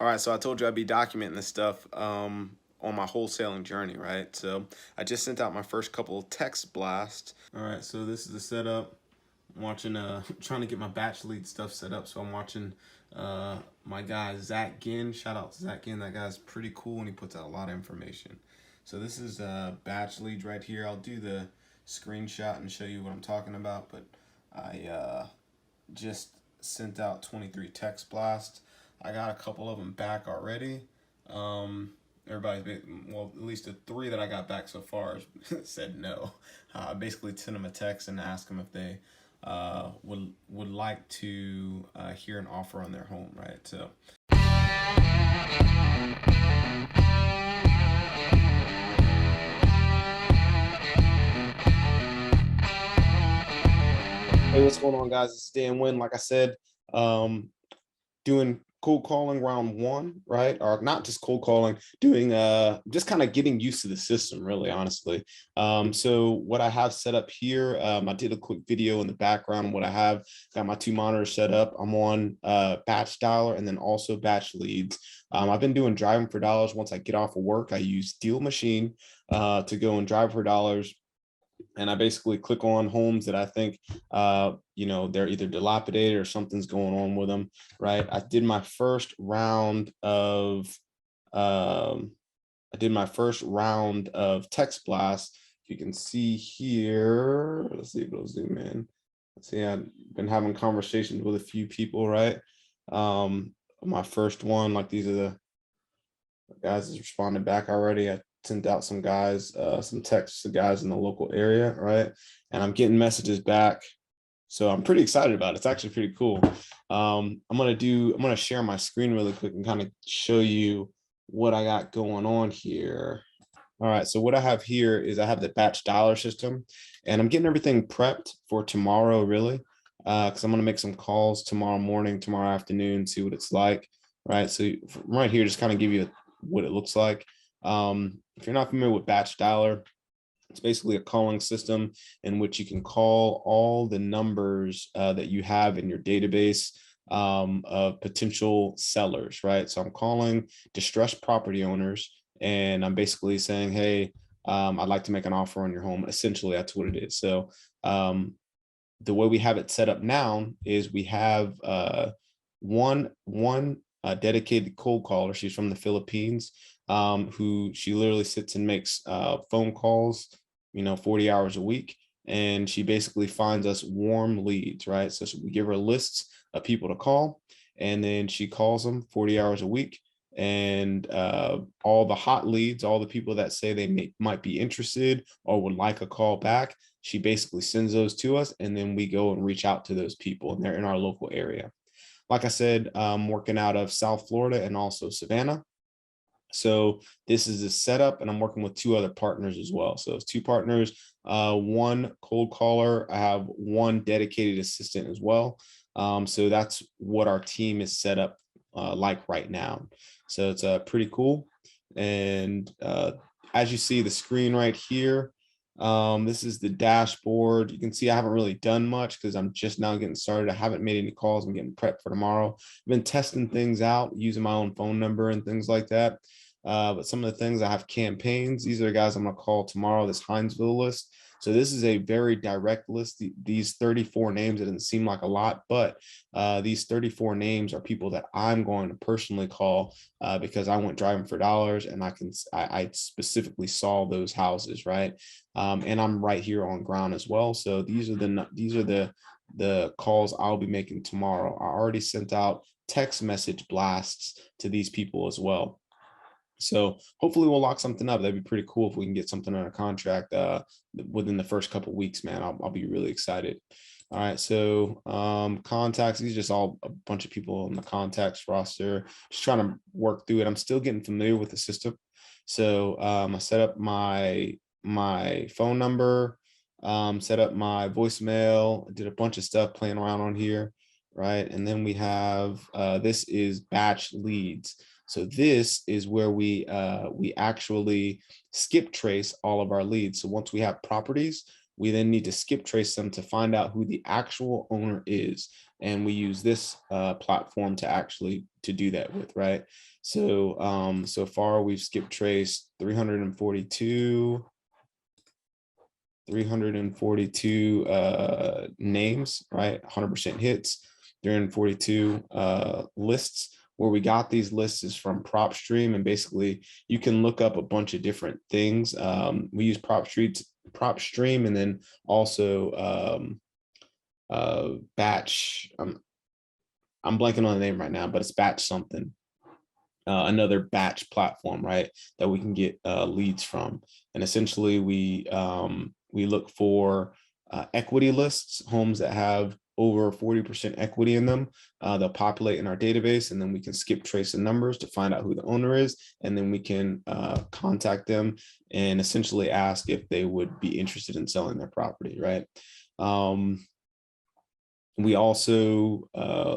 All right, so I told you I'd be documenting this stuff on my wholesaling journey, right? So I just sent out my first couple of text blasts. All right, so this is the setup. I'm watching, trying to get my batch lead stuff set up. So I'm watching my guy Zach Ginn. Shout out to Zach Ginn. That guy's pretty cool and he puts out a lot of information. So this is batch leads right here. I'll do the screenshot and show you what I'm talking about. But I just sent out 23 text blasts. I got a couple of them back already. Everybody's been, well, at least the three that I got back so far said no. I basically sent them a text and asked them if they would like to hear an offer on their home, right? So. Hey, what's going on, guys? It's Dan Wynn. Like I said, doing cold calling round one, right? Or not just cold calling, doing just kind of getting used to the system, really, honestly. So what I have set up here, I did a quick video in the background. What I have got my two monitors set up. I'm on batch dialer and then also batch leads. I've been doing driving for dollars. Once I get off of work, I use Deal Machine to go and drive for dollars. And I basically click on homes that I think, they're either dilapidated or something's going on with them, right? I did my first round of text blasts. If you can see here, let's see if it'll zoom in. Let's see, I've been having conversations with a few people, right? My first one, like these are the guys that's responded back already. I sent out some guys, some texts to guys in the local area, right? And I'm getting messages back. So I'm pretty excited about it. It's actually pretty cool. I'm gonna share my screen really quick and kind of show you what I got going on here. All right, so what I have here is I have the batch dialer system and I'm getting everything prepped for tomorrow, really, because I'm gonna make some calls tomorrow morning, tomorrow afternoon, see what it's like, right? So right here, just kind of give you what it looks like. If you're not familiar with batch dialer, it's basically a calling system in which you can call all the numbers that you have in your database of potential sellers, right? So I'm calling distressed property owners and I'm basically saying, hey, I'd like to make an offer on your home. Essentially, that's what it is. So the way we have it set up now is we have one dedicated cold caller. She's from the Philippines, who she literally sits and makes phone calls, 40 hours a week. And she basically finds us warm leads, right? So we give her lists of people to call and then she calls them 40 hours a week. And all the hot leads, all the people that say they might be interested or would like a call back, she basically sends those to us. And then we go and reach out to those people and they're in our local area. Like I said, I'm working out of South Florida and also Savannah. So this is a setup and I'm working with two other partners as well. So it's two partners, one cold caller. I have one dedicated assistant as well. So that's what our team is set up like right now. So it's pretty cool. And as you see the screen right here, this is the dashboard. You can see I haven't really done much because I'm just now getting started. I haven't made any calls. I'm getting prepped for tomorrow. I've been testing things out using my own phone number and things like that. But some of the things I have campaigns. These are the guys I'm going to call tomorrow, this Hinesville list. So this is a very direct list. These 34 names, it doesn't seem like a lot, but these 34 names are people that I'm going to personally call because I went driving for dollars and I specifically saw those houses, right? And I'm right here on ground as well. So these are the calls I'll be making tomorrow. I already sent out text message blasts to these people as well. So hopefully we'll lock something up. That'd be pretty cool if we can get something on a contract within the first couple of weeks, man. I'll be really excited. All right, so contacts, these are just all a bunch of people on the contacts roster, just trying to work through it. I'm still getting familiar with the system. So I set up my phone number, set up my voicemail, I did a bunch of stuff playing around on here, right? And then we have, this is batch leads. So this is where we actually skip trace all of our leads. So once we have properties, we then need to skip trace them to find out who the actual owner is. and we use this platform to do that with, right? So so far we've skip traced 342 names, right? 100% hits, 342 lists. Where we got these lists is from PropStream, and basically you can look up a bunch of different things. We use PropStream, and then also Batch. I'm blanking on the name right now, but it's Batch something. Another batch platform, right, that we can get leads from. And essentially we look for equity lists, homes that have over 40% equity in them. They'll populate in our database, and then we can skip trace the numbers to find out who the owner is, and then we can contact them and essentially ask if they would be interested in selling their property, right? We also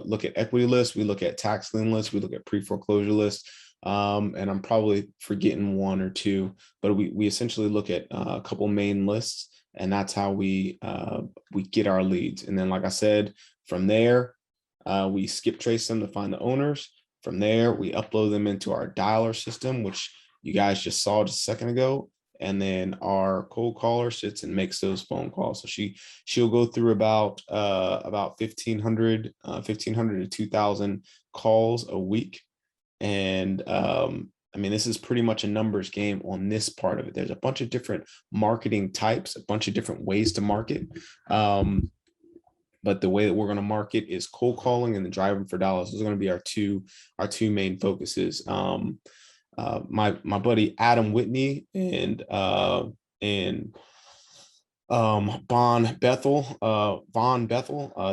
look at equity lists, we look at tax lien lists, we look at pre-foreclosure lists, and I'm probably forgetting one or two, but we essentially look at a couple main lists, and that's how we get our leads. And then, like I said, from there, we skip trace them to find the owners. From there, we upload them into our dialer system, which you guys just saw just a second ago. And then our cold caller sits and makes those phone calls. So she'll go through about 1,500 to 2,000 calls a week. And I mean, this is pretty much a numbers game on this part of it. There's a bunch of different marketing types, a bunch of different ways to market. But the way that we're going to market is cold calling and then driving for dollars. Those are going to be our two main focuses. My buddy Adam Whitney and Von Bethel,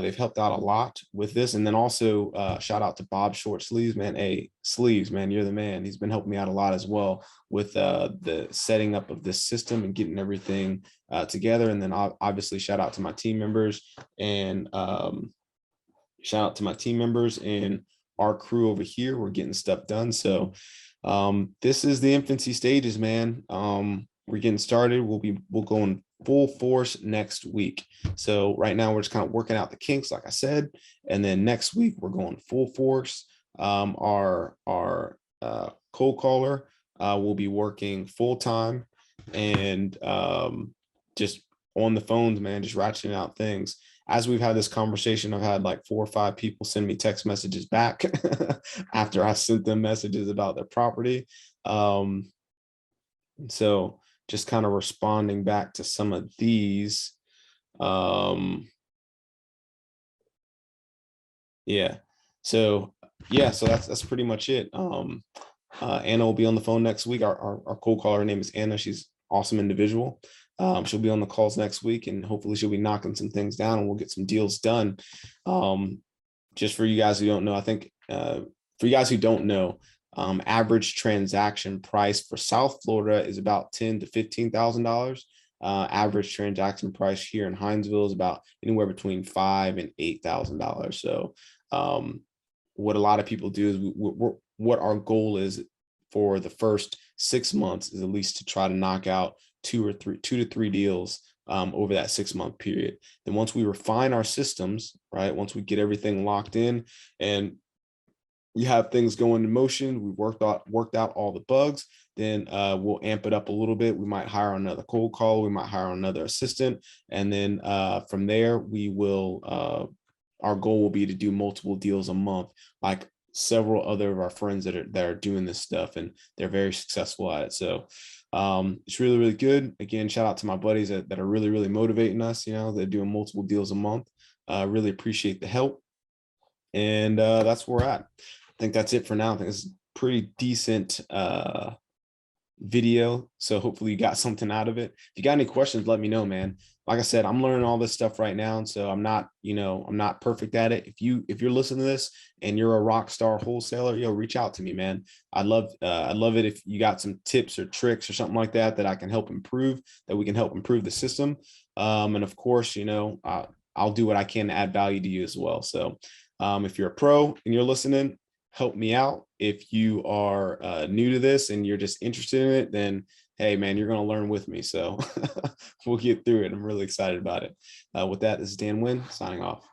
they've helped out a lot with this. And then also shout out to Bob Short Sleeves, man. Hey, Sleeves, man, you're the man. He's been helping me out a lot as well with the setting up of this system and getting everything together. And then obviously shout out to my team members and our crew over here. We're getting stuff done. So this is the infancy stages, man. We're getting started. We'll go in full force next week. So right now we're just kind of working out the kinks, like I said, and then next week we're going full force. Our cold caller will be working full time and just on the phones, man, just ratcheting out things. As we've had this conversation, I've had like 4 or 5 people send me text messages back after I sent them messages about their property. So just kind of responding back to some of these. Yeah. So that's pretty much it. Anna will be on the phone next week. Our cold caller, her name is Anna. She's an awesome individual. She'll be on the calls next week, and hopefully she'll be knocking some things down and we'll get some deals done. Just for you guys who don't know, I think for you guys who don't know, average transaction price for South Florida is about $10,000 to $15,000. Average transaction price here in Hinesville is about anywhere between $5,000 and $8,000. So what a lot of people do is what our goal is for the first 6 months is at least to try to knock out 2 to 3 deals over that 6-month period. Then once we refine our systems, right, once we get everything locked in and you have things going in motion, we've worked out all the bugs, then we'll amp it up a little bit. We might hire another cold call, we might hire another assistant, and then from there we will our goal will be to do multiple deals a month, like several other of our friends that are doing this stuff, and they're very successful at it. So it's really, really good. Again, shout out to my buddies that are really, really motivating us. You know, they're doing multiple deals a month. Really appreciate the help. And that's where we're at. I think that's it for now. I think it's pretty decent video. So hopefully you got something out of it. If you got any questions, let me know, man. Like I said, I'm learning all this stuff right now. And so I'm not perfect at it. If you're listening to this and you're a rock star wholesaler, reach out to me, man. I'd love it if you got some tips or tricks or something like that I can help improve, that we can help improve the system. And of course, I'll do what I can to add value to you as well. So if you're a pro and you're listening, help me out. If you are new to this and you're just interested in it, then hey, man, you're going to learn with me. So we'll get through it. I'm really excited about it. With that, this is Dan Wynn signing off.